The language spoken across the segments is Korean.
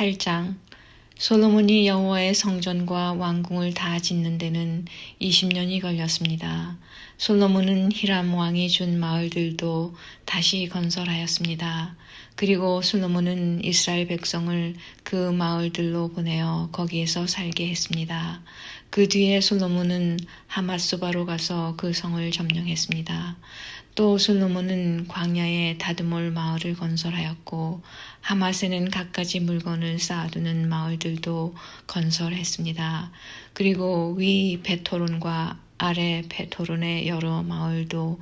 8장 솔로몬이 여호와의 성전과 왕궁을 다 짓는 데는 20년이 걸렸습니다. 솔로몬은 히람 왕이 준 마을들도 다시 건설하였습니다. 그리고 솔로몬은 이스라엘 백성을 그 마을들로 보내어 거기에서 살게 했습니다. 그 뒤에 솔로몬은 하맛소바로 가서 그 성을 점령했습니다. 또 솔로몬은 광야에 다드몰 마을을 건설하였고 하맛에는 갖가지 물건을 쌓아두는 마을들도 건설했습니다. 그리고 위 베토론과 아래 베토론의 여러 마을도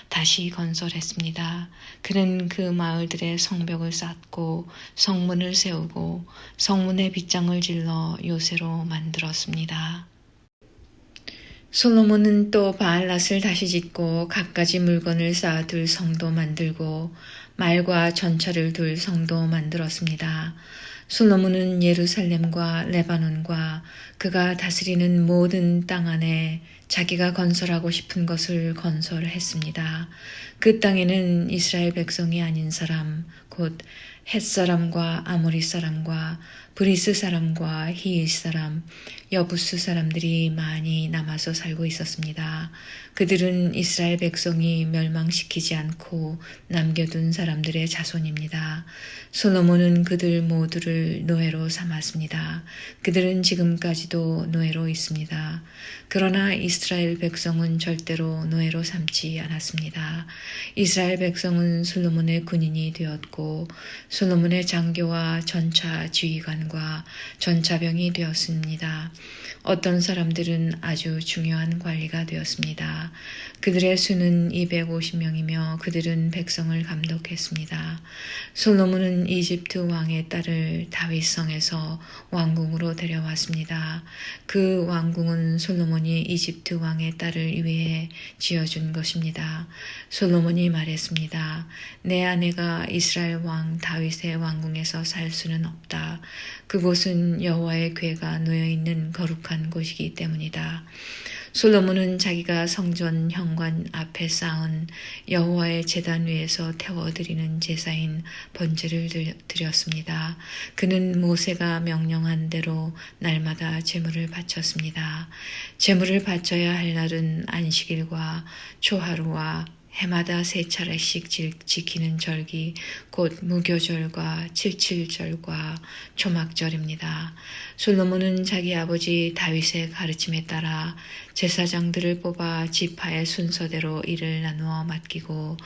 다시 건설했습니다. 그는 그 마을들의 성벽을 쌓고 성문을 세우고 성문의 빗장을 질러 요새로 만들었습니다. 솔로몬은 또 바알랏을 다시 짓고 갖가지 물건을 쌓아둘 성도 만들고 말과 전차를 둘 성도 만들었습니다. 솔로몬은 예루살렘과 레바논과 그가 다스리는 모든 땅 안에 자기가 건설하고 싶은 것을 건설했습니다. 그 땅에는 이스라엘 백성이 아닌 사람, 곧 헷사람과 아모리 사람과 브리스 사람과 히일 사람, 여부스 사람들이 많이 남아서 살고 있었습니다. 그들은 이스라엘 백성이 멸망시키지 않고 남겨둔 사람들의 자손입니다. 솔로몬은 그들 모두를 노예로 삼았습니다. 그들은 지금까지도 노예로 있습니다. 그러나 이스라엘 백성은 절대로 노예로 삼지 않았습니다. 이스라엘 백성은 솔로몬의 군인이 되었고 솔로몬의 장교와 전차 지휘관과 전차병이 되었습니다. 어떤 사람들은 아주 중요한 관리가 되었습니다. 그들의 수는 250명이며 그들은 백성을 감독했습니다. 솔로몬은 이집트 왕의 딸을 다윗성에서 왕궁으로 데려왔습니다. 그 왕궁은 솔로몬이 이집트 왕의 딸을 위해 지어준 것입니다. 솔로몬이 말했습니다. 내 아내가 이스라엘 왕 다윗의 왕궁에서 살 수는 없다. 그곳은 여호와의 궤가 놓여있는 거룩한 곳이기 때문이다. 솔로몬은 자기가 성전 현관 앞에 쌓은 여호와의 제단 위에서 태워드리는 제사인 번제를 드렸습니다. 그는 모세가 명령한 대로 날마다 제물을 바쳤습니다. 제물을 바쳐야 할 날은 안식일과 초하루와 해마다 3차례씩 지키는 절기, 곧 무교절과 칠칠절과 초막절입니다. 솔로몬은 자기 아버지 다윗의 가르침에 따라 제사장들을 뽑아 지파의 순서대로 일을 나누어 맡기고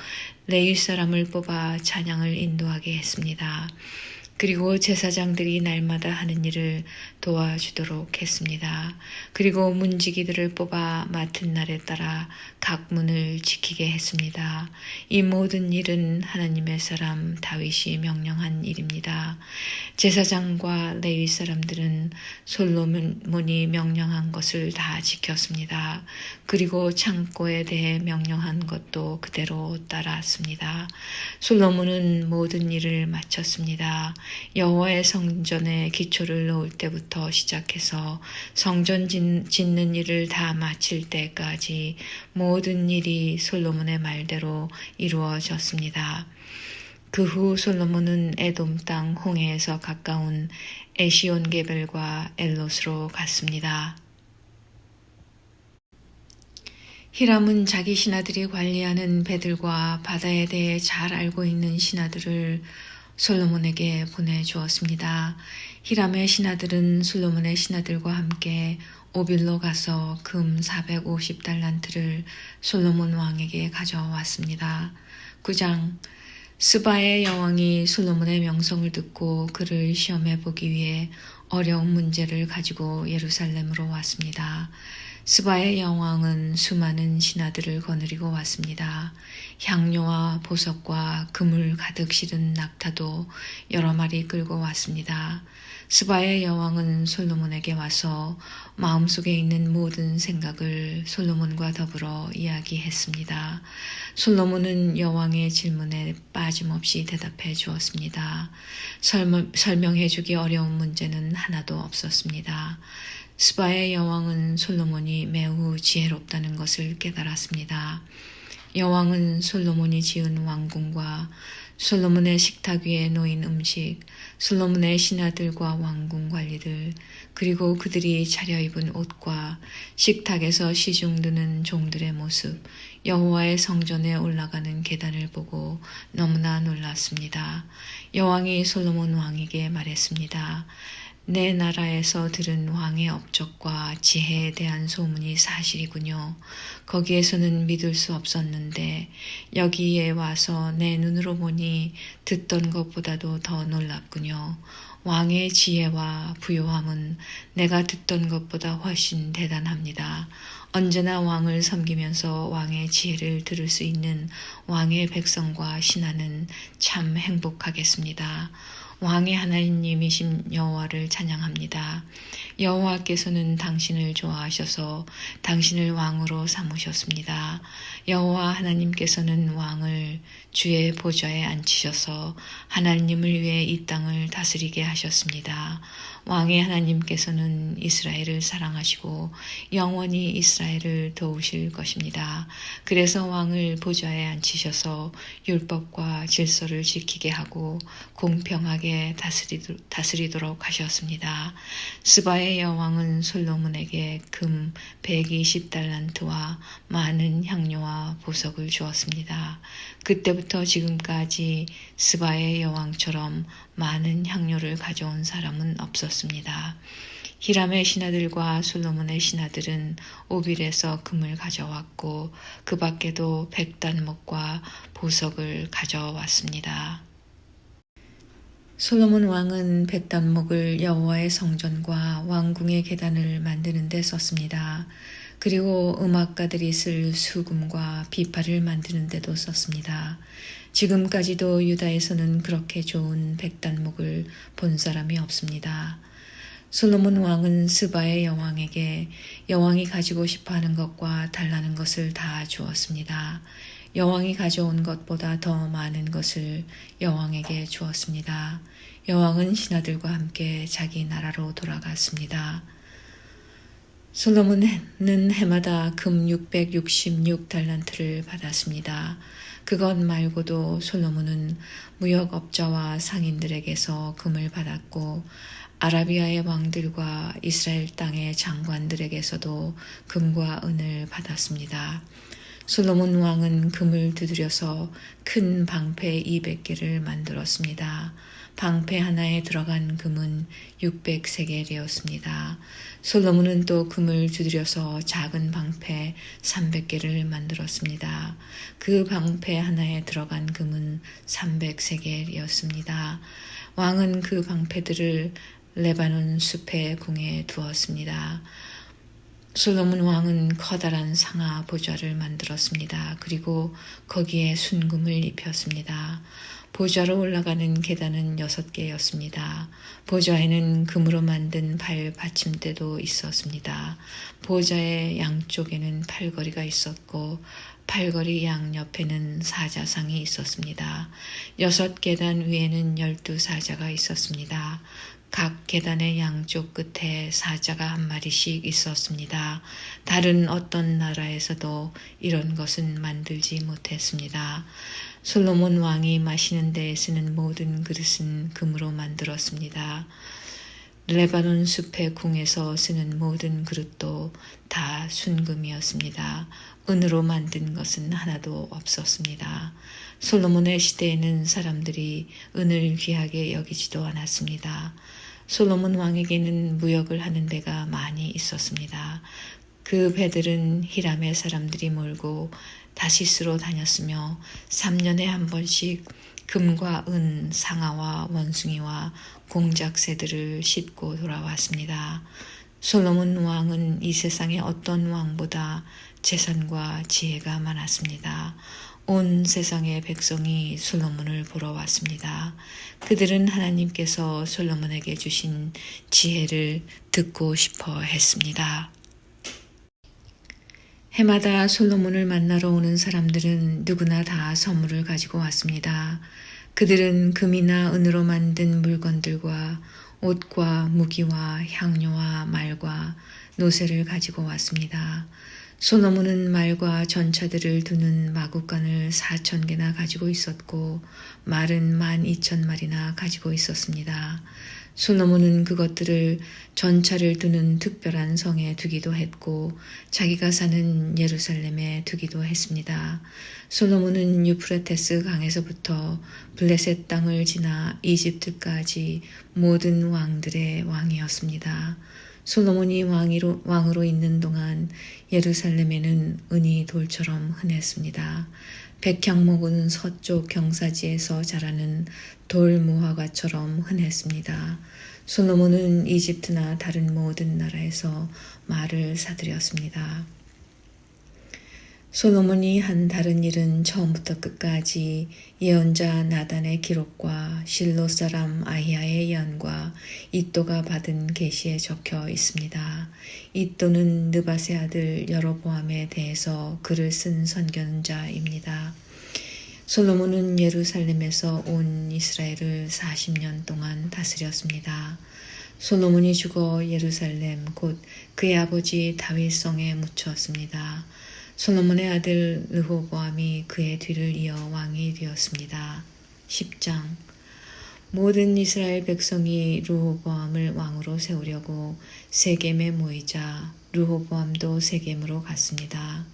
레위 사람을 뽑아 찬양을 인도하게 했습니다. 그리고 제사장들이 날마다 하는 일을 도와주도록 했습니다. 그리고 문지기들을 뽑아 맡은 날에 따라 각 문을 지키게 했습니다. 이 모든 일은 하나님의 사람 다윗이 명령한 일입니다. 제사장과 레위 사람들은 솔로몬이 명령한 것을 다 지켰습니다. 그리고 창고에 대해 명령한 것도 그대로 따랐습니다. 솔로몬은 모든 일을 마쳤습니다. 여호와의 성전에 기초를 놓을 때부터 시작해서 성전 짓는 일을 다 마칠 때까지 모든 일이 솔로몬의 말대로 이루어졌습니다. 그 후 솔로몬은 에돔 땅 홍해에서 가까운 에시온게벨과 엘롯으로 갔습니다. 히람은 자기 신하들이 관리하는 배들과 바다에 대해 잘 알고 있는 신하들을 솔로몬에게 보내주었습니다. 히람의 신하들은 솔로몬의 신하들과 함께 오빌로 가서 금 450달란트를 솔로몬 왕에게 가져왔습니다. 9장 스바의 여왕이 솔로몬의 명성을 듣고 그를 시험해 보기 위해 어려운 문제를 가지고 예루살렘으로 왔습니다. 스바의 여왕은 수많은 신하들을 거느리고 왔습니다. 향료와 보석과 금을 가득 실은 낙타도 여러 마리 끌고 왔습니다. 스바의 여왕은 솔로몬에게 와서 마음속에 있는 모든 생각을 솔로몬과 더불어 이야기했습니다. 솔로몬은 여왕의 질문에 빠짐없이 대답해 주었습니다. 설명해 주기 어려운 문제는 하나도 없었습니다. 스바의 여왕은 솔로몬이 매우 지혜롭다는 것을 깨달았습니다. 여왕은 솔로몬이 지은 왕궁과 솔로몬의 식탁 위에 놓인 음식, 솔로몬의 신하들과 왕궁 관리들, 그리고 그들이 차려입은 옷과 식탁에서 시중 드는 종들의 모습, 여호와의 성전에 올라가는 계단을 보고 너무나 놀랐습니다. 여왕이 솔로몬 왕에게 말했습니다. 내 나라에서 들은 왕의 업적과 지혜에 대한 소문이 사실이군요. 거기에서는 믿을 수 없었는데 여기에 와서 내 눈으로 보니 듣던 것보다도 더 놀랍군요. 왕의 지혜와 부요함은 내가 듣던 것보다 훨씬 대단합니다. 언제나 왕을 섬기면서 왕의 지혜를 들을 수 있는 왕의 백성과 신하는 참 행복하겠습니다. 왕의 하나님이신 여호와를 찬양합니다. 여호와께서는 당신을 좋아하셔서 당신을 왕으로 삼으셨습니다. 여호와 하나님께서는 왕을 주의 보좌에 앉히셔서 하나님을 위해 이 땅을 다스리게 하셨습니다. 왕의 하나님께서는 이스라엘을 사랑하시고 영원히 이스라엘을 도우실 것입니다. 그래서 왕을 보좌에 앉히셔서 율법과 질서를 지키게 하고 공평하게 다스리도록 하셨습니다. 스바의 여왕은 솔로몬에게 금 120달란트와 많은 향료와 보석을 주었습니다. 그때부터 지금까지 스바의 여왕처럼 많은 향료를 가져온 사람은 없었습니다. 히람의 신하들과 솔로몬의 신하들은 오빌에서 금을 가져왔고 그 밖에도 백단목과 보석을 가져왔습니다. 솔로몬 왕은 백단목을 여호와의 성전과 왕궁의 계단을 만드는 데 썼습니다. 그리고 음악가들이 쓸 수금과 비파를 만드는 데도 썼습니다. 지금까지도 유다에서는 그렇게 좋은 백단목을 본 사람이 없습니다. 솔로몬 왕은 스바의 여왕에게 여왕이 가지고 싶어하는 것과 달라는 것을 다 주었습니다. 여왕이 가져온 것보다 더 많은 것을 여왕에게 주었습니다. 여왕은 신하들과 함께 자기 나라로 돌아갔습니다. 솔로몬은 해마다 금 666달란트를 받았습니다. 그것 말고도 솔로몬은 무역업자와 상인들에게서 금을 받았고 아라비아의 왕들과 이스라엘 땅의 장관들에게서도 금과 은을 받았습니다. 솔로몬 왕은 금을 두드려서 큰 방패 200개를 만들었습니다. 방패 하나에 들어간 금은 600세겔이었습니다. 솔로몬은 또 금을 두드려서 작은 방패 300개를 만들었습니다. 그 방패 하나에 들어간 금은 300세겔이었습니다. 왕은 그 방패들을 레바논 숲의 궁에 두었습니다. 솔로몬 왕은 커다란 상하 보좌를 만들었습니다. 그리고 거기에 순금을 입혔습니다. 보좌로 올라가는 계단은 6개였습니다. 보좌에는 금으로 만든 발 받침대도 있었습니다. 보좌의 양쪽에는 팔걸이가 있었고 팔걸이 양옆에는 사자상이 있었습니다. 6계단 위에는 12사자가 있었습니다. 각 계단의 양쪽 끝에 사자가 한 마리씩 있었습니다. 다른 어떤 나라에서도 이런 것은 만들지 못했습니다. 솔로몬 왕이 마시는 데에 쓰는 모든 그릇은 금으로 만들었습니다. 레바논 숲의 궁에서 쓰는 모든 그릇도 다 순금이었습니다. 은으로 만든 것은 하나도 없었습니다. 솔로몬의 시대에는 사람들이 은을 귀하게 여기지도 않았습니다. 솔로몬 왕에게는 무역을 하는 배가 많이 있었습니다. 그 배들은 히람의 사람들이 몰고 다시스로 다녔으며 3년에 한 번씩 금과 은, 상아와 원숭이와 공작새들을 싣고 돌아왔습니다. 솔로몬 왕은 이 세상의 어떤 왕보다 재산과 지혜가 많았습니다. 온 세상의 백성이 솔로몬을 보러 왔습니다. 그들은 하나님께서 솔로몬에게 주신 지혜를 듣고 싶어 했습니다. 해마다 솔로몬을 만나러 오는 사람들은 누구나 다 선물을 가지고 왔습니다. 그들은 금이나 은으로 만든 물건들과 옷과 무기와 향료와 말과 노새를 가지고 왔습니다. 솔로몬은 말과 전차들을 두는 마구간을 4,000개나 가지고 있었고 말은 12,000마리나 가지고 있었습니다. 솔로몬은 그것들을 전차를 두는 특별한 성에 두기도 했고 자기가 사는 예루살렘에 두기도 했습니다. 솔로몬은 유프라테스 강에서부터 블레셋 땅을 지나 이집트까지 모든 왕들의 왕이었습니다. 솔로몬이 왕으로 있는 동안 예루살렘에는 은이 돌처럼 흔했습니다. 백향목은 서쪽 경사지에서 자라는 돌 무화과처럼 흔했습니다. 솔로몬은 이집트나 다른 모든 나라에서 말을 사들였습니다. 솔로몬이 한 다른 일은 처음부터 끝까지 예언자 나단의 기록과 실로 사람 아히야의 예언과 이또가 받은 계시에 적혀 있습니다. 이또는 느밧의 아들 여로보암에 대해서 글을 쓴 선견자입니다. 솔로몬은 예루살렘에서 온 이스라엘을 40년 동안 다스렸습니다. 솔로몬이 죽어 예루살렘 곧 그의 아버지 다윗성에 묻혔습니다. 솔로몬의 아들 르호보암이 그의 뒤를 이어 왕이 되었습니다. 10장 모든 이스라엘 백성이 르호보암을 왕으로 세우려고 세겜에 모이자 르호보암도 세겜으로 갔습니다.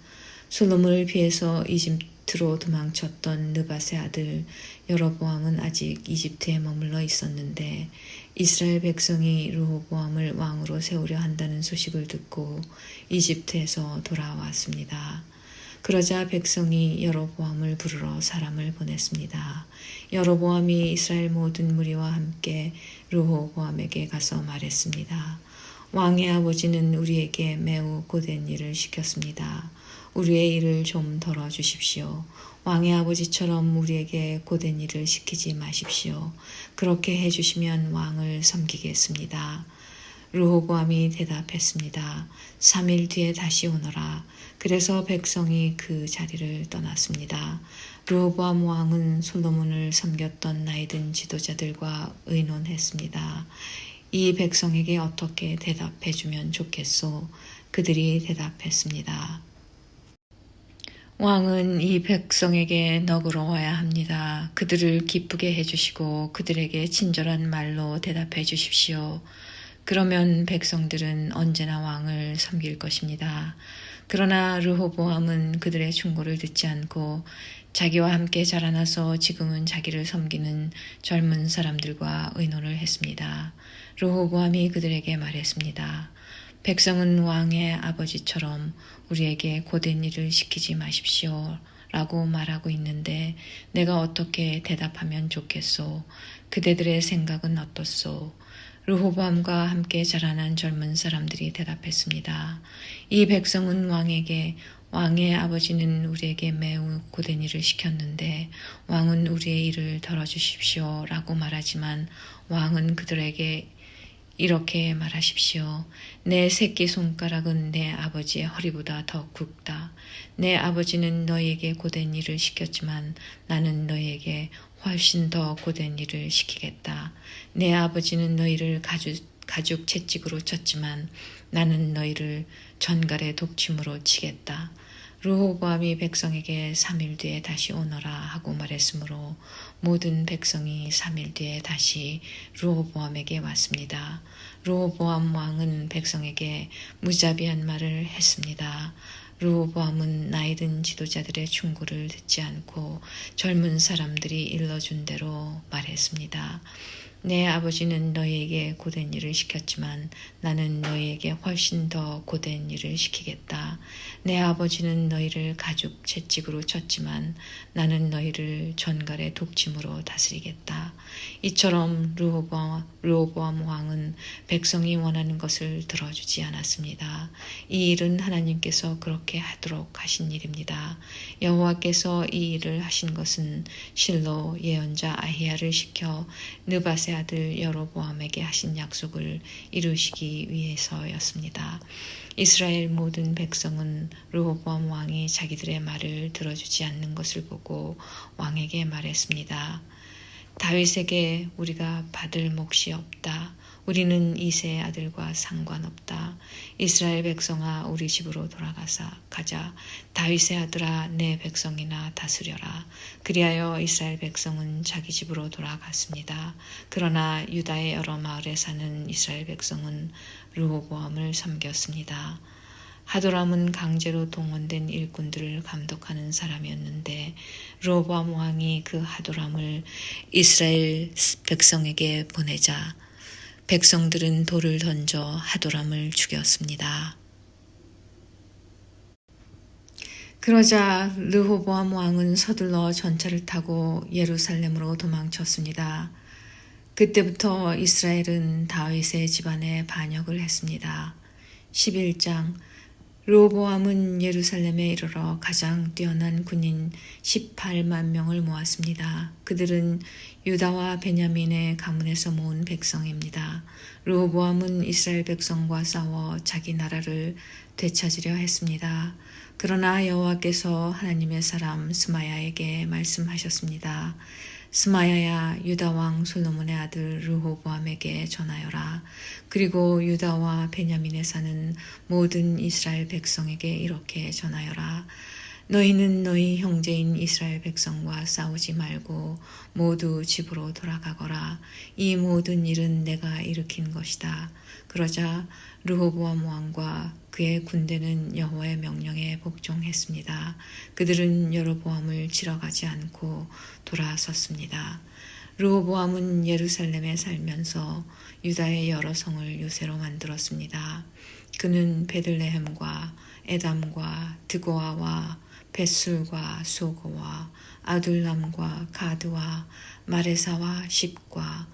솔로몬을 피해서 이집트로 도망쳤던 느밧의 아들 여로보암은 아직 이집트에 머물러 있었는데 이스라엘 백성이 르호보암을 왕으로 세우려 한다는 소식을 듣고 이집트에서 돌아왔습니다. 그러자 백성이 여로보암을 부르러 사람을 보냈습니다. 여로보암이 이스라엘 모든 무리와 함께 르호보암에게 가서 말했습니다. 왕의 아버지는 우리에게 매우 고된 일을 시켰습니다. 우리의 일을 좀 덜어주십시오. 왕의 아버지처럼 우리에게 고된 일을 시키지 마십시오. 그렇게 해주시면 왕을 섬기겠습니다. 르호보암이 대답했습니다. 3일 뒤에 다시 오너라. 그래서 백성이 그 자리를 떠났습니다. 르호보암 왕은 솔로몬을 섬겼던 나이든 지도자들과 의논했습니다. 이 백성에게 어떻게 대답해주면 좋겠소? 그들이 대답했습니다. 왕은 이 백성에게 너그러워야 합니다. 그들을 기쁘게 해주시고 그들에게 친절한 말로 대답해 주십시오. 그러면 백성들은 언제나 왕을 섬길 것입니다. 그러나 르호보암은 그들의 충고를 듣지 않고 자기와 함께 자라나서 지금은 자기를 섬기는 젊은 사람들과 의논을 했습니다. 르호보암이 그들에게 말했습니다. 백성은 왕의 아버지처럼 우리에게 고된 일을 시키지 마십시오 라고 말하고 있는데 내가 어떻게 대답하면 좋겠소? 그대들의 생각은 어떻소? 르호보암과 함께 자라난 젊은 사람들이 대답했습니다. 이 백성은 왕에게 왕의 아버지는 우리에게 매우 고된 일을 시켰는데 왕은 우리의 일을 덜어주십시오 라고 말하지만 왕은 그들에게 이렇게 말하십시오. 내 새끼손가락은 내 아버지의 허리보다 더 굵다. 내 아버지는 너희에게 고된 일을 시켰지만 나는 너희에게 훨씬 더 고된 일을 시키겠다. 내 아버지는 너희를 가죽 채찍으로 쳤지만 나는 너희를 전갈의 독침으로 치겠다. 르호보암이 백성에게 3일 뒤에 다시 오너라 하고 말했으므로 모든 백성이 3일 뒤에 다시 르호보암에게 왔습니다. 르호보암 왕은 백성에게 무자비한 말을 했습니다. 르호보암은 나이든 지도자들의 충고를 듣지 않고 젊은 사람들이 일러준 대로 말했습니다. 내 아버지는 너희에게 고된 일을 시켰지만 나는 너희에게 훨씬 더 고된 일을 시키겠다. 내 아버지는 너희를 가죽 채찍으로 쳤지만 나는 너희를 전갈의 독침으로 다스리겠다. 이처럼 르호보암 왕은 백성이 원하는 것을 들어주지 않았습니다. 이 일은 하나님께서 그렇게 하도록 하신 일입니다. 여호와께서 이 일을 하신 것은 실로 예언자 아히야를 시켜 느밧의 아들 여로보암에게 하신 약속을 이루시기 위해서였습니다. 이스라엘 모든 백성은 르호보암 왕이 자기들의 말을 들어주지 않는 것을 보고 왕에게 말했습니다. 다윗에게 우리가 받을 몫이 없다. 우리는 이새의 아들과 상관없다. 이스라엘 백성아 우리 집으로 가자. 다윗의 아들아 내 백성이나 다스려라. 그리하여 이스라엘 백성은 자기 집으로 돌아갔습니다. 그러나 유다의 여러 마을에 사는 이스라엘 백성은 르호보암을 섬겼습니다. 하도람은 강제로 동원된 일꾼들을 감독하는 사람이었는데 르호보암 왕이 그 하도람을 이스라엘 백성에게 보내자 백성들은 돌을 던져 하도람을 죽였습니다. 그러자 르호보암 왕은 서둘러 전차를 타고 예루살렘으로 도망쳤습니다. 그때부터 이스라엘은 다윗의 집안에 반역을 했습니다. 11장 르호보암은 예루살렘에 이르러 가장 뛰어난 군인 18만 명을 모았습니다. 그들은 유다와 베냐민의 가문에서 모은 백성입니다. 르호보암은 이스라엘 백성과 싸워 자기 나라를 되찾으려 했습니다. 그러나 여호와께서 하나님의 사람 스마야에게 말씀하셨습니다. 스마야야 유다 왕 솔로몬의 아들 르호보암에게 전하여라. 그리고 유다와 베냐민에 사는 모든 이스라엘 백성에게 이렇게 전하여라. 너희는 너희 형제인 이스라엘 백성과 싸우지 말고 모두 집으로 돌아가거라. 이 모든 일은 내가 일으킨 것이다. 그러자 르호보암 왕과 그의 군대는 여호와의 명령에 복종했습니다. 그들은 여로보암을 치러 가지 않고 돌아섰습니다. 르호보암은 예루살렘에 살면서 유다의 여러 성을 요새로 만들었습니다. 그는 베들레헴과 에담과 드고아와 벳술과 소고와 아둘람과 가드와 마레사와 십과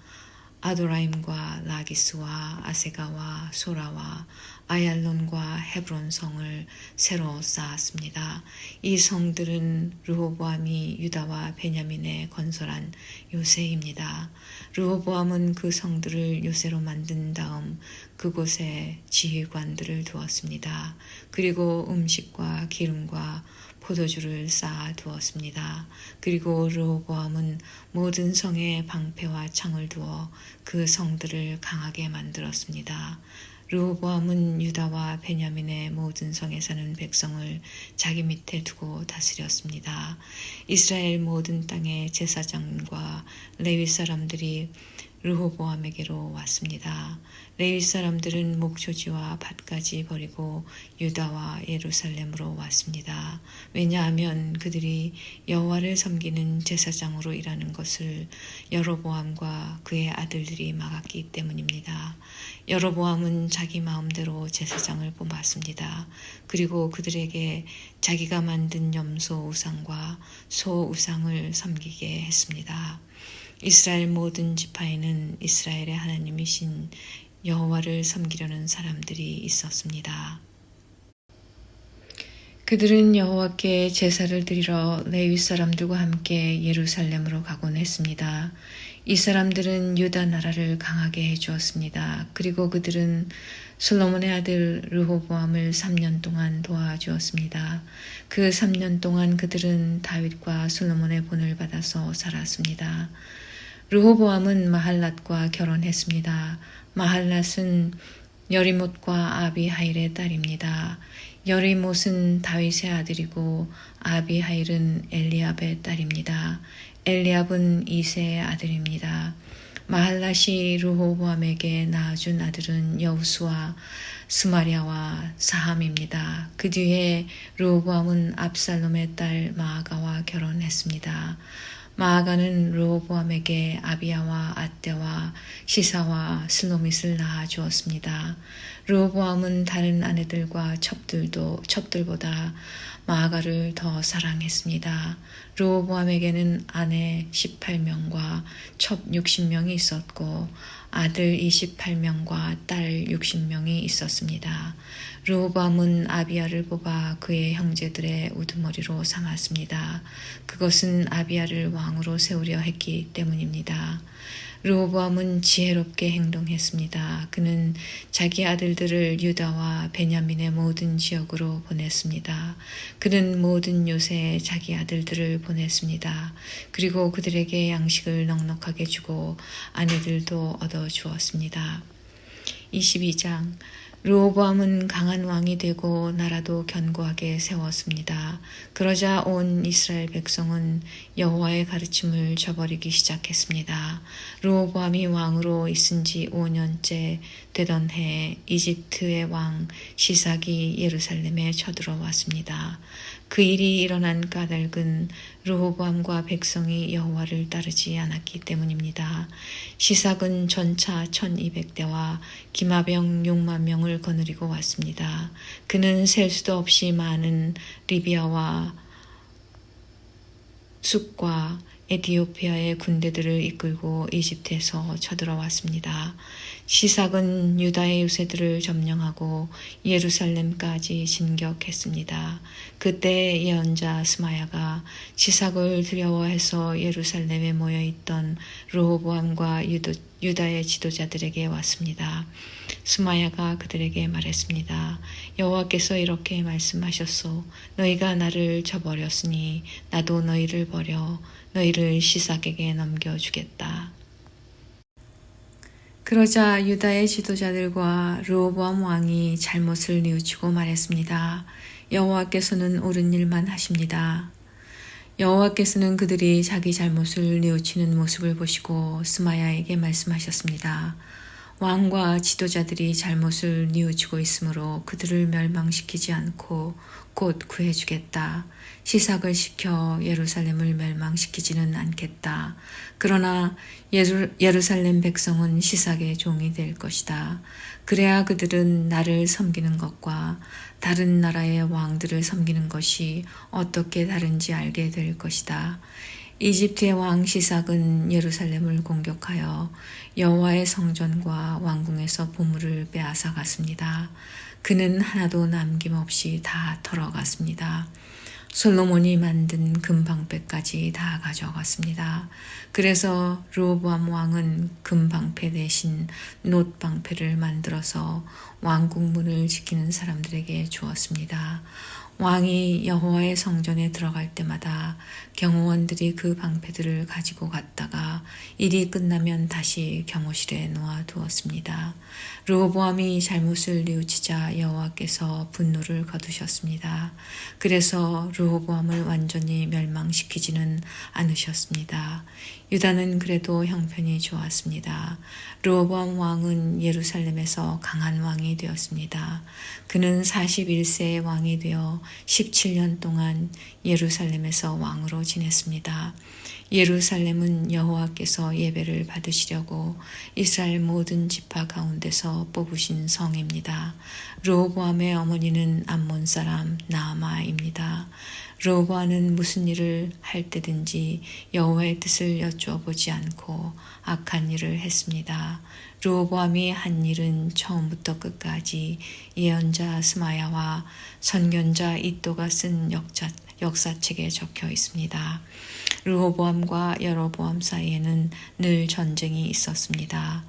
아도라임과 라기스와 아세가와 소라와 아얄론과 헤브론 성을 새로 쌓았습니다. 이 성들은 르호보암이 유다와 베냐민에 건설한 요새입니다. 르호보암은 그 성들을 요새로 만든 다음 그곳에 지휘관들을 두었습니다. 그리고 음식과 기름과 포도주를 쌓아 두었습니다. 그리고 르호보암은 모든 성에 방패와 창을 두어 그 성들을 강하게 만들었습니다. 르호보암은 유다와 베냐민의 모든 성에 사는 백성을 자기 밑에 두고 다스렸습니다. 이스라엘 모든 땅의 제사장과 레위 사람들이 르호보암에게로 왔습니다. 레위 사람들은 목초지와 밭까지 버리고 유다와 예루살렘으로 왔습니다. 왜냐하면 그들이 여호와를 섬기는 제사장으로 일하는 것을 여로보암과 그의 아들들이 막았기 때문입니다. 여로보암은 자기 마음대로 제사장을 뽑았습니다. 그리고 그들에게 자기가 만든 염소 우상과 소 우상을 섬기게 했습니다. 이스라엘 모든 지파에는 이스라엘의 하나님이신 여호와를 섬기려는 사람들이 있었습니다. 그들은 여호와께 제사를 드리러 레위 사람들과 함께 예루살렘으로 가곤 했습니다. 이 사람들은 유다 나라를 강하게 해주었습니다. 그리고 그들은 솔로몬의 아들 르호보암을 3년 동안 도와주었습니다. 그 3년 동안 그들은 다윗과 솔로몬의 본을 받아서 살았습니다. 르호보암은 마할랏과 결혼했습니다. 마할랏은 여리못과 아비하일의 딸입니다. 여리못은 다윗의 아들이고 아비하일은 엘리압의 딸입니다. 엘리압은 이새의 아들입니다. 마할랏이 르호보암에게 낳아준 아들은 여우수와 스마랴와 사함입니다. 그 뒤에 르호보암은 압살롬의 딸 마아가와 결혼했습니다. 마아가는 르호보암에게 아비야와 아떼와 시사와 슬로밋을 낳아주었습니다. 르호보암은 다른 아내들과 첩들보다 마아가를 더 사랑했습니다. 르호보암에게는 아내 18명과 첩 60명이 있었고 아들 28명과 딸 60명이 있었습니다. 르호보암은 아비야를 뽑아 그의 형제들의 우두머리로 삼았습니다. 그것은 아비야를 왕으로 세우려 했기 때문입니다. 르호보암은 지혜롭게 행동했습니다. 그는 자기 아들들을 유다와 베냐민의 모든 지역으로 보냈습니다. 그는 모든 요새에 자기 아들들을 보냈습니다. 그리고 그들에게 양식을 넉넉하게 주고 아내들도 얻어 주었습니다. 22장 르호보암은 강한 왕이 되고 나라도 견고하게 세웠습니다. 그러자 온 이스라엘 백성은 여호와의 가르침을 저버리기 시작했습니다. 르호보암이 왕으로 있은 지 5년째 되던 해 이집트의 왕 시삭이 예루살렘에 쳐들어왔습니다. 그 일이 일어난 까닭은 르호보암과 백성이 여호와를 따르지 않았기 때문입니다. 시삭은 전차 1200대와 기마병 6만 명을 거느리고 왔습니다. 그는 셀 수도 없이 많은 리비아와 숲과 에티오피아의 군대들을 이끌고 이집트에서 쳐들어왔습니다. 시삭은 유다의 요새들을 점령하고 예루살렘까지 진격했습니다. 그때 예언자 스마야가 시삭을 두려워해서 예루살렘에 모여있던 르호보암과 유다의 지도자들에게 왔습니다. 스마야가 그들에게 말했습니다. 여호와께서 이렇게 말씀하셨소. 너희가 나를 저버렸으니 나도 너희를 버려 너희를 시삭에게 넘겨주겠다. 그러자 유다의 지도자들과 르호보암 왕이 잘못을 뉘우치고 말했습니다. 여호와께서는 옳은 일만 하십니다. 여호와께서는 그들이 자기 잘못을 뉘우치는 모습을 보시고 스마야에게 말씀하셨습니다. 왕과 지도자들이 잘못을 뉘우치고 있으므로 그들을 멸망시키지 않고 곧 구해주겠다. 시삭을 시켜 예루살렘을 멸망시키지는 않겠다. 그러나 예루살렘 백성은 시삭의 종이 될 것이다. 그래야 그들은 나를 섬기는 것과 다른 나라의 왕들을 섬기는 것이 어떻게 다른지 알게 될 것이다. 이집트의 왕 시삭은 예루살렘을 공격하여 여호와의 성전과 왕궁에서 보물을 빼앗아 갔습니다. 그는 하나도 남김없이 다 털어갔습니다. 솔로몬이 만든 금방패까지 다 가져갔습니다. 그래서 르호보암 왕은 금방패 대신 놋방패를 만들어서 왕궁 문을 지키는 사람들에게 주었습니다. 왕이 여호와의 성전에 들어갈 때마다 경호원들이 그 방패들을 가지고 갔다가 일이 끝나면 다시 경호실에 놓아두었습니다. 르호보암이 잘못을 뉘우치자 여호와께서 분노를 거두셨습니다. 그래서 르호보암을 완전히 멸망시키지는 않으셨습니다. 유다는 그래도 형편이 좋았습니다. 르호보암 왕은 예루살렘에서 강한 왕이 되었습니다. 그는 41세의 왕이 되어 17년 동안 예루살렘에서 왕으로 지냈습니다. 예루살렘은 여호와께서 예배를 받으시려고 이스라엘 모든 지파 가운데서 뽑으신 성입니다. 르호보암의 어머니는 암몬 사람 나아마입니다. 르호보암은 무슨 일을 할 때든지 여호와의 뜻을 여쭈어보지 않고 악한 일을 했습니다. 르호보암이 한 일은 처음부터 끝까지 예언자 스마야와 선견자 이또가 쓴 역사책에 적혀 있습니다. 르호보암과 여로보암 사이에는 늘 전쟁이 있었습니다.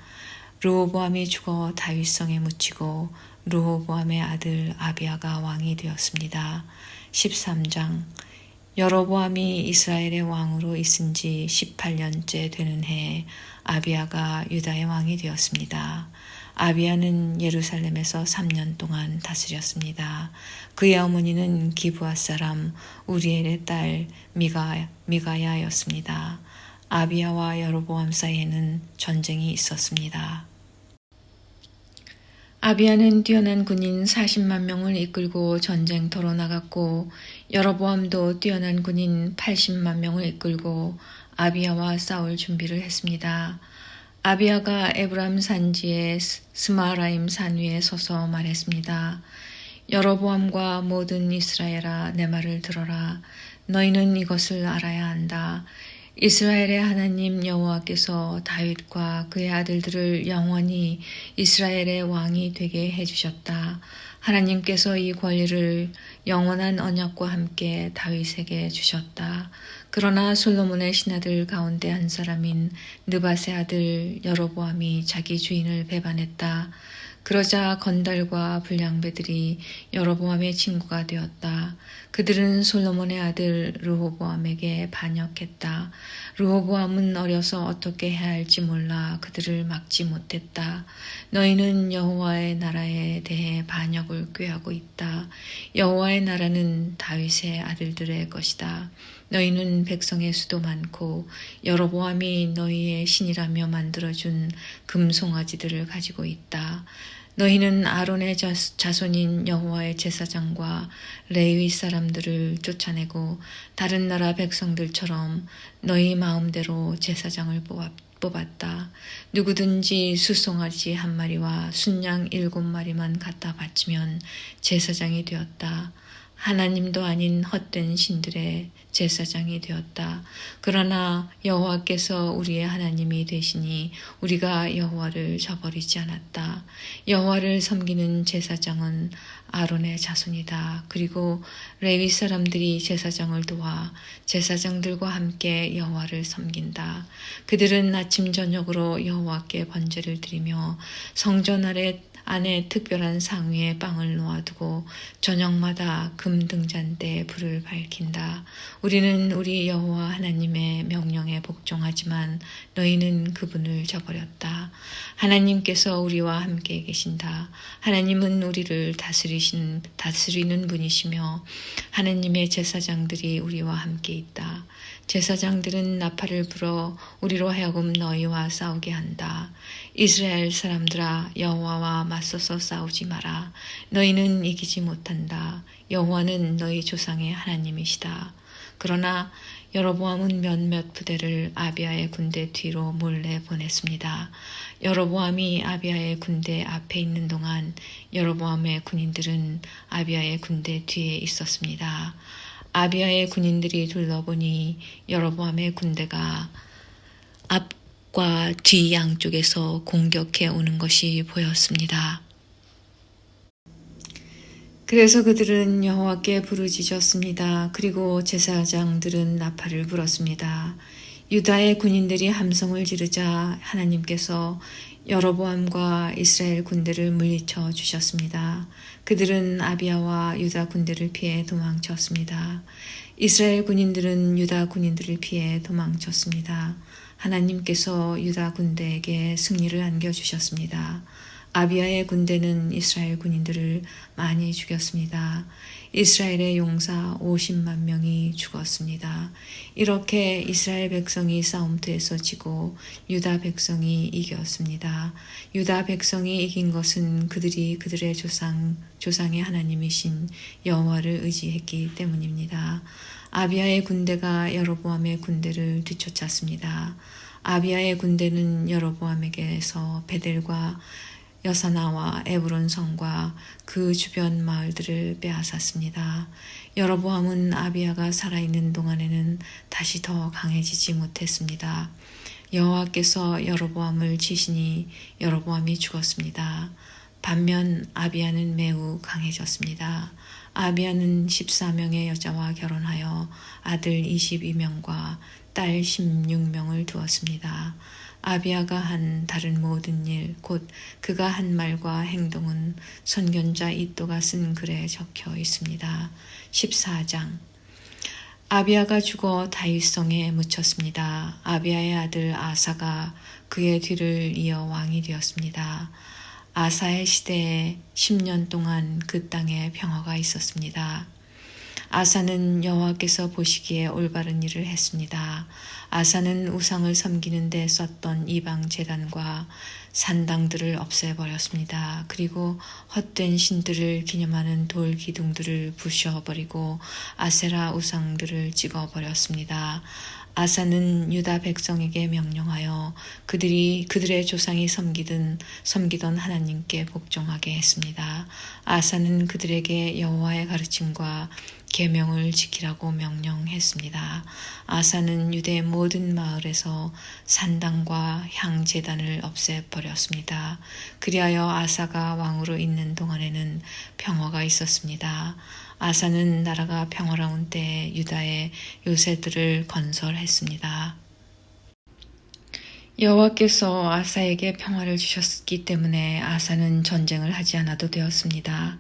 르호보암이 죽어 다윗성에 묻히고 르호보암의 아들 아비야가 왕이 되었습니다. 13장 여로보암이 이스라엘의 왕으로 있은 지 18년째 되는 해에 아비야가 유다의 왕이 되었습니다. 아비야는 예루살렘에서 3년 동안 다스렸습니다. 그의 어머니는 기브아 사람 우리엘의 딸 미가야였습니다. 아비야와 여로보암 사이에는 전쟁이 있었습니다. 아비야는 뛰어난 군인 40만 명을 이끌고 전쟁터로 나갔고 여로보암도 뛰어난 군인 80만 명을 이끌고 아비야와 싸울 준비를 했습니다. 아비야가 에브람 산지의 스마라임 산 위에 서서 말했습니다. 여로보암과 모든 이스라엘아 내 말을 들어라. 너희는 이것을 알아야 한다. 이스라엘의 하나님 여호와께서 다윗과 그의 아들들을 영원히 이스라엘의 왕이 되게 해주셨다. 하나님께서 이 권리를 영원한 언약과 함께 다윗에게 주셨다. 그러나 솔로몬의 신하들 가운데 한 사람인 느밧의 아들 여로보암이 자기 주인을 배반했다. 그러자 건달과 불량배들이 여로보암의 친구가 되었다. 그들은 솔로몬의 아들 르호보암에게 반역했다. 르호보암은 어려서 어떻게 해야 할지 몰라 그들을 막지 못했다. 너희는 여호와의 나라에 대해 반역을 꾀하고 있다. 여호와의 나라는 다윗의 아들들의 것이다. 너희는 백성의 수도 많고 여로보암이 너희의 신이라며 만들어준 금송아지들을 가지고 있다. 너희는 아론의 자손인 여호와의 제사장과 레위 사람들을 쫓아내고 다른 나라 백성들처럼 너희 마음대로 제사장을 뽑았다. 누구든지 수송아지 1마리와 순양 7마리만 갖다 바치면 제사장이 되었다. 하나님도 아닌 헛된 신들의 제사장이 되었다. 그러나 여호와께서 우리의 하나님이 되시니 우리가 여호와를 저버리지 않았다. 여호와를 섬기는 제사장은 아론의 자손이다. 그리고 레위 사람들이 제사장을 도와 제사장들과 함께 여호와를 섬긴다. 그들은 아침 저녁으로 여호와께 번제를 드리며 성전 안에 특별한 상위에 빵을 놓아두고 저녁마다 금등잔대에 불을 밝힌다. 우리는 우리 여호와 하나님의 명령에 복종하지만 너희는 그분을 저버렸다. 하나님께서 우리와 함께 계신다. 하나님은 우리를 다스리는 분이시며 하나님의 제사장들이 우리와 함께 있다. 제사장들은 나팔을 불어 우리로 하여금 너희와 싸우게 한다. 이스라엘 사람들아, 여호와와 맞서서 싸우지 마라. 너희는 이기지 못한다. 여호와는 너희 조상의 하나님이시다. 그러나 여로보암은 몇몇 부대를 아비야의 군대 뒤로 몰래 보냈습니다. 여로보암이 아비야의 군대 앞에 있는 동안 여로보암의 군인들은 아비야의 군대 뒤에 있었습니다. 아비야의 군인들이 둘러보니 여로보암의 군대가 앞과 뒤 양쪽에서 공격해 오는 것이 보였습니다. 그래서 그들은 여호와께 부르짖었습니다. 그리고 제사장들은 나팔을 불었습니다. 유다의 군인들이 함성을 지르자 하나님께서 여로보암과 이스라엘 군대를 물리쳐 주셨습니다. 그들은 아비야와 유다 군대를 피해 도망쳤습니다. 이스라엘 군인들은 유다 군인들을 피해 도망쳤습니다. 하나님께서 유다 군대에게 승리를 안겨주셨습니다. 아비야의 군대는 이스라엘 군인들을 많이 죽였습니다. 이스라엘의 용사 50만 명이 죽었습니다. 이렇게 이스라엘 백성이 싸움터에서 지고 유다 백성이 이겼습니다. 유다 백성이 이긴 것은 그들이 그들의 조상의 하나님이신 여호와를 의지했기 때문입니다. 아비야의 군대가 여로보암의 군대를 뒤쫓았습니다. 아비야의 군대는 여로보암에게서 베델과 여사나와 에브론 성과 그 주변 마을들을 빼앗았습니다. 여로보암은 아비야가 살아있는 동안에는 다시 더 강해지지 못했습니다. 여호와께서 여로보암을 치시니 여로보암이 죽었습니다. 반면 아비야는 매우 강해졌습니다. 아비야는 14명의 여자와 결혼하여 아들 22명과 딸 16명을 두었습니다. 아비야가 한 다른 모든 일, 곧 그가 한 말과 행동은 선견자 이또가 쓴 글에 적혀 있습니다. 14장. 아비야가 죽어 다윗성에 묻혔습니다. 아비야의 아들 아사가 그의 뒤를 이어 왕이 되었습니다. 아사의 시대에 10년 동안 그 땅에 평화가 있었습니다. 아사는 여호와께서 보시기에 올바른 일을 했습니다. 아사는 우상을 섬기는 데 썼던 이방 제단과 산당들을 없애버렸습니다. 그리고 헛된 신들을 기념하는 돌 기둥들을 부셔버리고 아세라 우상들을 찍어버렸습니다. 아사는 유다 백성에게 명령하여 그들의 조상이 섬기던 하나님께 복종하게 했습니다. 아사는 그들에게 여호와의 가르침과 계명을 지키라고 명령했습니다. 아사는 유대 모든 마을에서 산당과 향제단을 없애버렸습니다. 그리하여 아사가 왕으로 있는 동안에는 평화가 있었습니다. 아사는 나라가 평화로운 때에 유다의 요새들을 건설했습니다. 여호와께서 아사에게 평화를 주셨기 때문에 아사는 전쟁을 하지 않아도 되었습니다.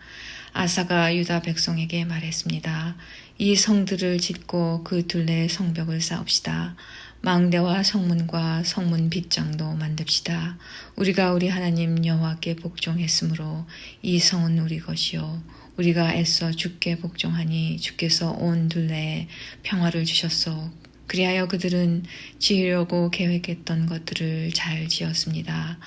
아사가 유다 백성에게 말했습니다. 이 성들을 짓고 그 둘레에 성벽을 쌓읍시다. 망대와 성문과 성문 빗장도 만듭시다. 우리가 우리 하나님 여호와께 복종했으므로 이 성은 우리 것이요 우리가 애써 주께 복종하니 주께서 온 둘레에 평화를 주셨소. 그리하여 그들은 지으려고 계획했던 것들을 잘 지었습니다.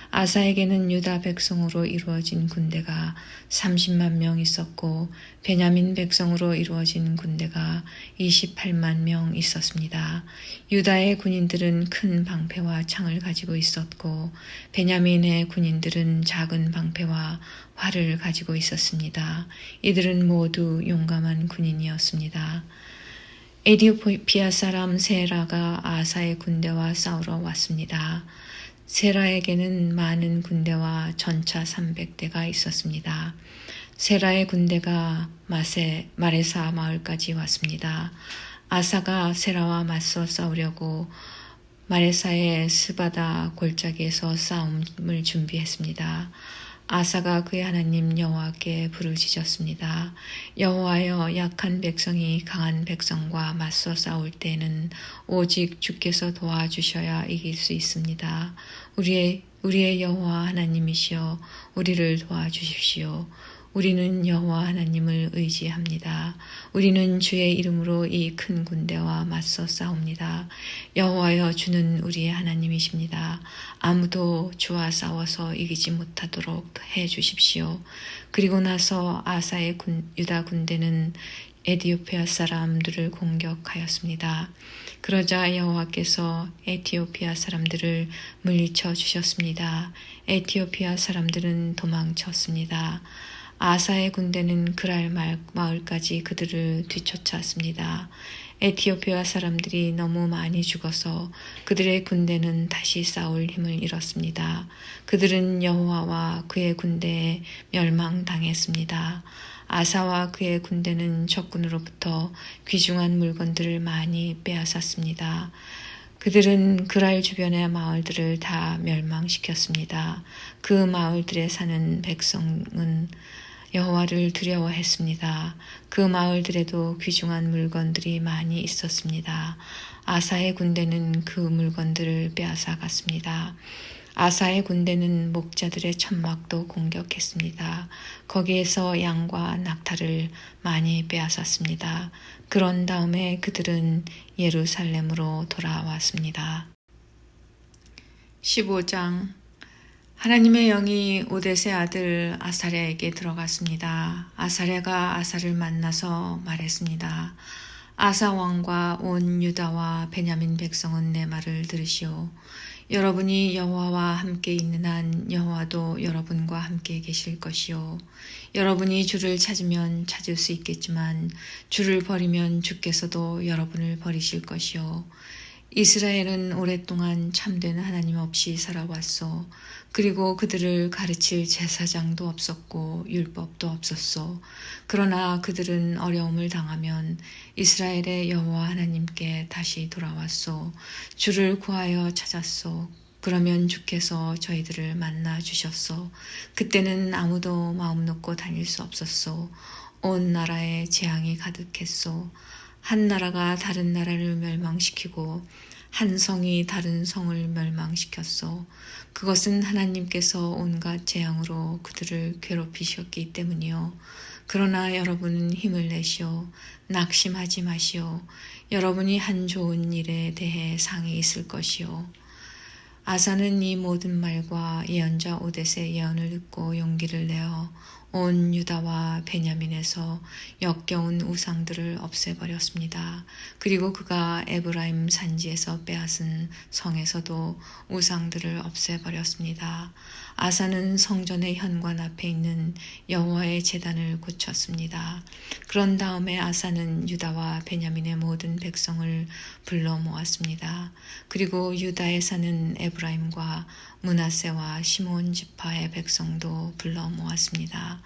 아사에게는 유다 백성으로 이루어진 군대가 30만 명 있었고 베냐민 백성으로 이루어진 군대가 28만 명 있었습니다. 유다의 군인들은 큰 방패와 창을 가지고 있었고 베냐민의 군인들은 작은 방패와 활을 가지고 있었습니다. 이들은 모두 용감한 군인이었습니다. 에디오피아 사람 세라가 아사의 군대와 싸우러 왔습니다. 세라에게는 많은 군대와 전차 300대가 있었습니다. 세라의 군대가 마레사 마을까지 왔습니다. 아사가 세라와 맞서 싸우려고 마레사의 스바다 골짜기에서 싸움을 준비했습니다. 아사가 그의 하나님 여호와께 부르짖었습니다. 여호와여, 약한 백성이 강한 백성과 맞서 싸울 때에는 오직 주께서 도와주셔야 이길 수 있습니다. 우리의 여호와 하나님이시여, 우리를 도와주십시오. 우리는 여호와 하나님을 의지합니다. 우리는 주의 이름으로 이 큰 군대와 맞서 싸웁니다. 여호와여, 주는 우리의 하나님이십니다. 아무도 주와 싸워서 이기지 못하도록 해 주십시오. 그리고 나서 아사의 유다 군대는 에티오피아 사람들을 공격하였습니다. 그러자 여호와께서 에티오피아 사람들을 물리쳐 주셨습니다. 에티오피아 사람들은 도망쳤습니다. 아사의 군대는 그랄 마을까지 그들을 뒤쫓았습니다. 에티오피아 사람들이 너무 많이 죽어서 그들의 군대는 다시 싸울 힘을 잃었습니다. 그들은 여호와와 그의 군대에 멸망당했습니다. 아사와 그의 군대는 적군으로부터 귀중한 물건들을 많이 빼앗았습니다. 그들은 그랄 주변의 마을들을 다 멸망시켰습니다. 그 마을들에 사는 백성은 여호와를 두려워했습니다. 그 마을들에도 귀중한 물건들이 많이 있었습니다. 아사의 군대는 그 물건들을 빼앗아 갔습니다. 아사의 군대는 목자들의 천막도 공격했습니다. 거기에서 양과 낙타를 많이 빼앗았습니다. 그런 다음에 그들은 예루살렘으로 돌아왔습니다. 15장. 하나님의 영이 오뎃의 아들 아사랴에게 들어갔습니다. 아사랴가 아사를 만나서 말했습니다. 아사 왕과 온 유다와 베냐민 백성은 내 말을 들으시오. 여러분이 여호와와 함께 있는 한 여호와도 여러분과 함께 계실 것이요. 여러분이 주를 찾으면 찾을 수 있겠지만 주를 버리면 주께서도 여러분을 버리실 것이요. 이스라엘은 오랫동안 참된 하나님 없이 살아왔소. 그리고 그들을 가르칠 제사장도 없었고 율법도 없었소. 그러나 그들은 어려움을 당하면 이스라엘의 여호와 하나님께 다시 돌아왔소. 주를 구하여 찾았소. 그러면 주께서 저희들을 만나 주셨소. 그때는 아무도 마음 놓고 다닐 수 없었소. 온 나라에 재앙이 가득했소. 한 나라가 다른 나라를 멸망시키고 한 성이 다른 성을 멸망시켰소. 그것은 하나님께서 온갖 재앙으로 그들을 괴롭히셨기 때문이요. 그러나 여러분은 힘을 내시오. 낙심하지 마시오. 여러분이 한 좋은 일에 대해 상이 있을 것이요. 아사는 이 모든 말과 예언자 오뎃의 예언을 듣고 용기를 내어 온 유다와 베냐민에서 역겨운 우상들을 없애버렸습니다. 그리고 그가 에브라임 산지에서 빼앗은 성에서도 우상들을 없애버렸습니다. 아사는 성전의 현관 앞에 있는 여호와의 제단을 고쳤습니다. 그런 다음에 아사는 유다와 베냐민의 모든 백성을 불러 모았습니다. 그리고 유다에 사는 에브라임과 므낫세와 시몬 지파의 백성도 불러 모았습니다.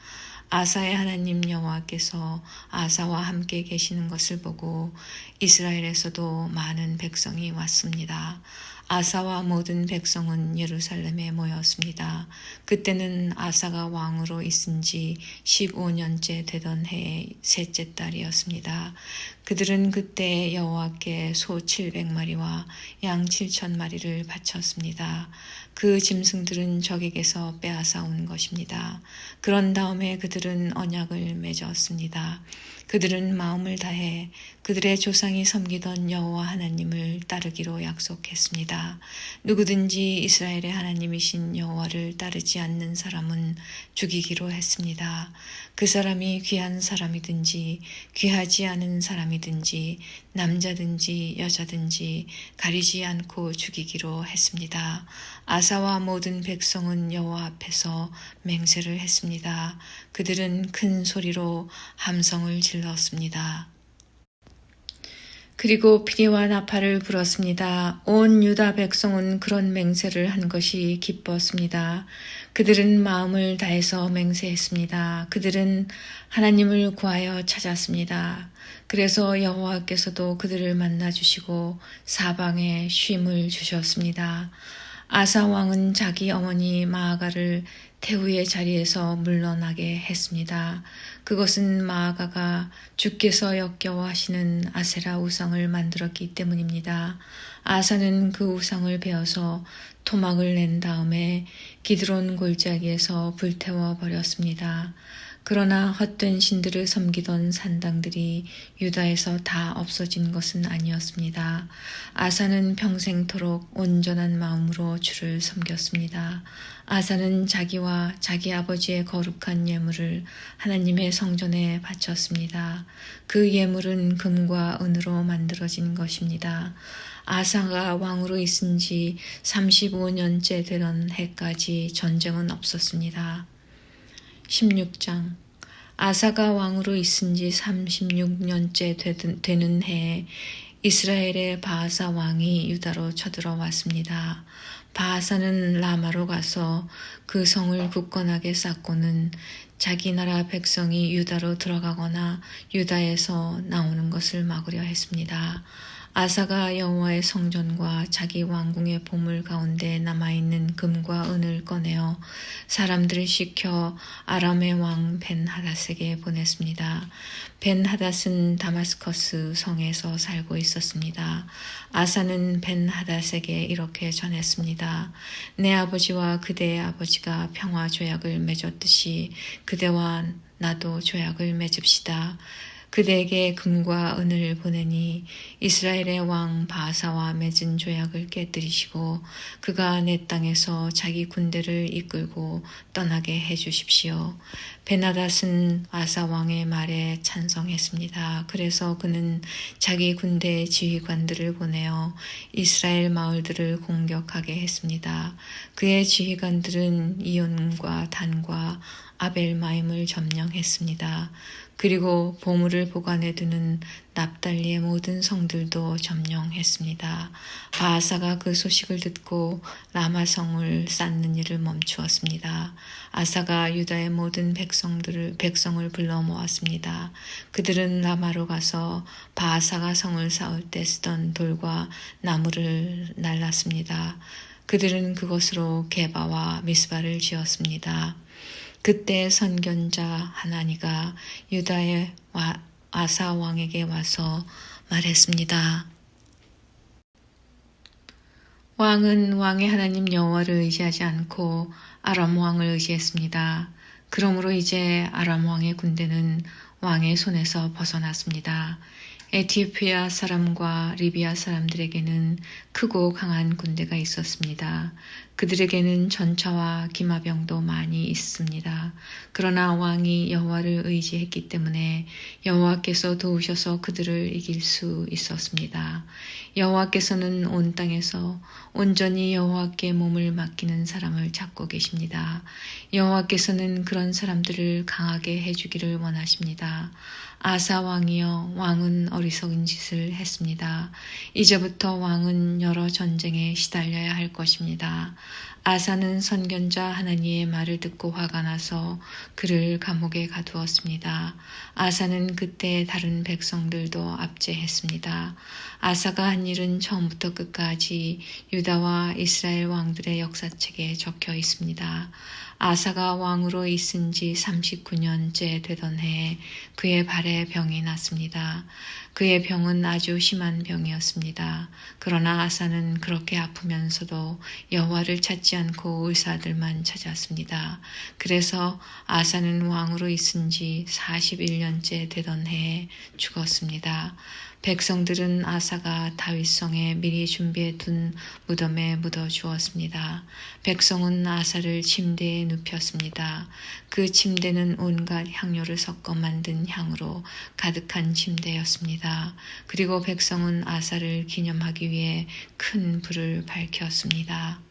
아사의 하나님 여호와께서 아사와 함께 계시는 것을 보고 이스라엘에서도 많은 백성이 왔습니다. 아사와 모든 백성은 예루살렘에 모였습니다. 그때는 아사가 왕으로 있은 지 15년째 되던 해의 셋째 달이었습니다. 그들은 그때 여호와께 소 700마리와 양 7,000마리를 바쳤습니다. 그 짐승들은 적에게서 빼앗아 온 것입니다. 그런 다음에 그들은 언약을 맺었습니다. 그들은 마음을 다해 그들의 조상이 섬기던 여호와 하나님을 따르기로 약속했습니다. 누구든지 이스라엘의 하나님이신 여호와를 따르지 않는 사람은 죽이기로 했습니다. 그 사람이 귀한 사람이든지 귀하지 않은 사람이든지 남자든지 여자든지 가리지 않고 죽이기로 했습니다. 아사와 모든 백성은 여호와 앞에서 맹세를 했습니다. 그들은 큰 소리로 함성을 질렀습니다. 그리고 피리와 나팔을 불었습니다. 온 유다 백성은 그런 맹세를 한 것이 기뻤습니다. 그들은 마음을 다해서 맹세했습니다. 그들은 하나님을 구하여 찾았습니다. 그래서 여호와께서도 그들을 만나주시고 사방에 쉼을 주셨습니다. 아사 왕은 자기 어머니 마아가를 태후의 자리에서 물러나게 했습니다. 그것은 마아가가 주께서 역겨워하시는 아세라 우상을 만들었기 때문입니다. 아사는 그 우상을 베어서 토막을 낸 다음에 기드론 골짜기에서 불태워 버렸습니다. 그러나 헛된 신들을 섬기던 산당들이 유다에서 다 없어진 것은 아니었습니다. 아사는 평생토록 온전한 마음으로 주를 섬겼습니다. 아사는 자기와 자기 아버지의 거룩한 예물을 하나님의 성전에 바쳤습니다. 그 예물은 금과 은으로 만들어진 것입니다. 아사가 왕으로 있은 지 35년째 되던 해까지 전쟁은 없었습니다. 16장 아사가 왕으로 있은 지 36년째 되는 해에 이스라엘의 바하사 왕이 유다로 쳐들어왔습니다. 바하사는 라마로 가서 그 성을 굳건하게 쌓고는 자기 나라 백성이 유다로 들어가거나 유다에서 나오는 것을 막으려 했습니다. 아사가 여호와의 성전과 자기 왕궁의 보물 가운데 남아있는 금과 은을 꺼내어 사람들을 시켜 아람의 왕 벤하닷에게 보냈습니다. 벤하닷은 다마스커스 성에서 살고 있었습니다. 아사는 벤하닷에게 이렇게 전했습니다. 내 아버지와 그대의 아버지가 평화 조약을 맺었듯이 그대와 나도 조약을 맺읍시다. 그대에게 금과 은을 보내니 이스라엘의 왕 바하사와 맺은 조약을 깨뜨리시고 그가 내 땅에서 자기 군대를 이끌고 떠나게 해주십시오. 베나닷은 아사 왕의 말에 찬성했습니다. 그래서 그는 자기 군대의 지휘관들을 보내어 이스라엘 마을들을 공격하게 했습니다. 그의 지휘관들은 이온과 단과 아벨마임을 점령했습니다. 그리고 보물을 보관해 두는 납달리의 모든 성들도 점령했습니다. 바하사가 그 소식을 듣고 라마성을 쌓는 일을 멈추었습니다. 아사가 유다의 모든 백성을 불러 모았습니다. 그들은 라마로 가서 바하사가 성을 쌓을 때 쓰던 돌과 나무를 날랐습니다. 그들은 그것으로 게바와 미스바를 지었습니다. 그때 선견자 하나니가 유다의 아사 왕에게 와서 말했습니다. 왕은 왕의 하나님 여호와를 의지하지 않고 아람 왕을 의지했습니다. 그러므로 이제 아람 왕의 군대는 왕의 손에서 벗어났습니다. 에티오피아 사람과 리비아 사람들에게는 크고 강한 군대가 있었습니다. 그들에게는 전차와 기마병도 많이 있습니다. 그러나 왕이 여호와를 의지했기 때문에 여호와께서 도우셔서 그들을 이길 수 있었습니다. 여호와께서는 온 땅에서 온전히 여호와께 몸을 맡기는 사람을 찾고 계십니다. 여호와께서는 그런 사람들을 강하게 해주기를 원하십니다. 아사 왕이여, 왕은 어리석은 짓을 했습니다. 이제부터 왕은 여러 전쟁에 시달려야 할 것입니다. 아사는 선견자 하나니의 말을 듣고 화가 나서 그를 감옥에 가두었습니다. 아사는 그때 다른 백성들도 압제했습니다. 아사가 한 일은 처음부터 끝까지 유다와 이스라엘 왕들의 역사책에 적혀 있습니다. 아사가 왕으로 있은 지 39년째 되던 해에 그의 발에 병이 났습니다. 그의 병은 아주 심한 병이었습니다. 그러나 아사는 그렇게 아프면서도 여호와를 찾지 않고 의사들만 찾았습니다. 그래서 아사는 왕으로 있은 지 41년째 되던 해에 죽었습니다. 백성들은 아사가 다윗성에 미리 준비해 둔 무덤에 묻어 주었습니다. 백성은 아사를 침대에 눕혔습니다. 그 침대는 온갖 향료를 섞어 만든 향으로 가득한 침대였습니다. 그리고 백성은 아사를 기념하기 위해 큰 불을 밝혔습니다.